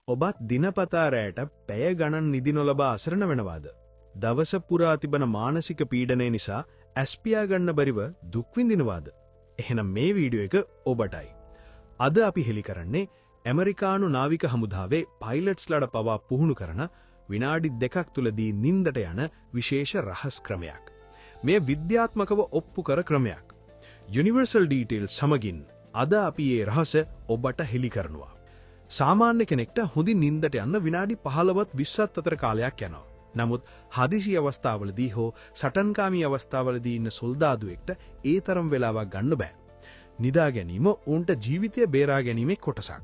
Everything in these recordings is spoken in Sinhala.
ඔබත් දිනපතා රැයට පැය ගණන් නිදි නොලබා අසරණ වෙනවාද? දවස පුරා තිබෙන මානසික පීඩනය නිසා ඇස්පියා ගන්න බැරිව දුක් විඳිනවාද? එහෙනම් මේ වීඩියෝ එක ඔබටයි. අද අපි හෙළි කරන්නේ ඇමරිකානු නාවික හමුදාවේ පයිලට්ස්ලාට පවා පුහුණු කරන විනාඩි 2ක් තුලදී නින්දට යන විශේෂ රහස් ක්‍රමයක්. මේ විද්‍යාත්මකව ඔප්පු කර ක්‍රමයක්. යුනිවර්සල් ඩීටේල්ස් සමගින් අද අපි මේ රහස ඔබට හෙළි කරනවා. සාමාන්‍ය කෙනෙක්ට හොඳින් නින්දට යන්න විනාඩි 15ත් 20ත් අතර කාලයක් යනවා. නමුත් හදිසි අවස්ථාවලදී හෝ සටන්කාමී අවස්ථාවලදී ඉන්න සොල්දාදුවෙක්ට ඒ තරම් වෙලාවක් ගන්න බෑ. නිදා ගැනීම ඔවුන්ට ජීවිතය බේරා ගැනීමේ කොටසක්.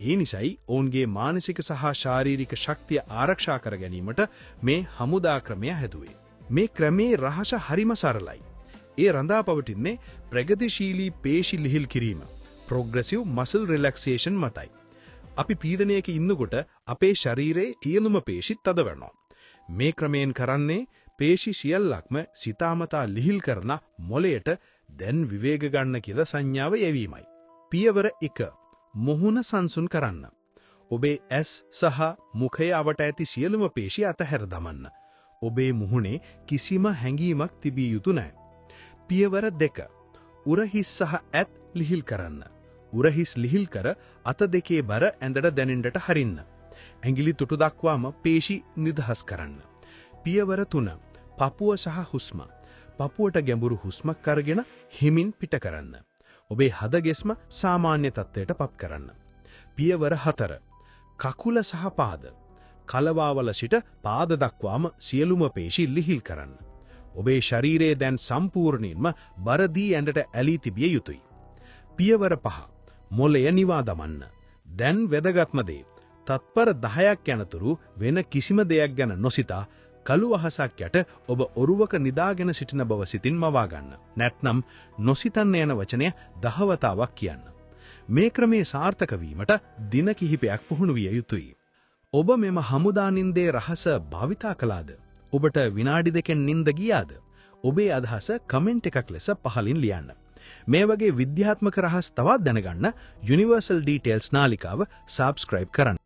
ඒ නිසායි ඔවුන්ගේ මානසික සහ ශාරීරික ශක්තිය ආරක්ෂා කර ගැනීමට මේ හමුදා ක්‍රමය හැදුවේ. මේ ක්‍රමේ රහස හරිම සරලයි. ඒ රඳා පවතින්නේ ප්‍රගතිශීලී පේශි ලිහිල් කිරීම, ප්‍රොග්‍රෙසිව් මසල් රිලැක්සේෂන් මතයි. අපි පීඩනයක ඉන්නකොට අපේ ශරීරයේ ඉයලුම පේශි තද වෙනවා. මේ ක්‍රමයෙන් කරන්නේ පේශි සියල්ලක්ම සිතාමතා ලිහිල් කරන මොළයට දැන් විවේක ගන්න කියලා සංඥාව යැවීමයි. පියවර 1. මුහුණ සංසුන් කරන්න. ඔබේ ඇස් සහ මුඛය අවට ඇති සියලුම පේශි අතහැර දමන්න. ඔබේ මුහුණේ කිසිම හැඟීමක් තිබිය යුතු නැහැ. පියවර 2. උරහිස් සහ ඇත් ලිහිල් කරන්න. උරහිස් ලිහිල් කර අත දෙකේ බර ඇඳට දැනෙන්නට හරින්න. ඇඟිලි තුටු දක්වාම පේශි නිදහස් කරන්න. පියවර 3. පපුව සහ හුස්ම. පපුවට ගැඹුරු හුස්මක් අරගෙන හිමින් පිට කරන්න. ඔබේ හදගෙස්ම සාමාන්‍ය තත්ත්වයට පත් කරන්න. පියවර 4. කකුල සහ පාද. කලවාවල සිට පාද දක්වාම සියලුම පේශි ලිහිල් කරන්න. ඔබේ ශරීරයේ දැන් සම්පූර්ණයෙන්ම බර දී ඇඳට ඇලී තිබිය යුතුයි. පියවර 5. මොළය නිවා දමන්න. දැන් වැදගත්ම දේ. තත්පර 10ක් යනතුරු වෙන කිසිම දෙයක් ගැන නොසිතා කළු අහසක් යට ඔබ ඔරුවක නිදාගෙන සිටින බව සිතින් මවා ගන්න. නැත්නම් නොසිතන්න යන වචනය දහවතාවක් කියන්න. මේ ක්‍රමයේ සාර්ථක වීමට දින කිහිපයක් පුහුණු විය යුතුයි. ඔබ මෙම හමුදා නින්දේ රහස භාවිතා කළාද? ඔබට විනාඩි 2කින් නින්ද ගියාද? ඔබේ අදහස කමෙන්ට් එකක් ලෙස පහලින් ලියන්න. මේ වගේ විද්‍යාත්මක රහස් තවත් දැනගන්න යුනිවර්සල් ඩීටේල්ස් නාලිකාව සබ්ස්ක්‍රයිබ් කරන්න.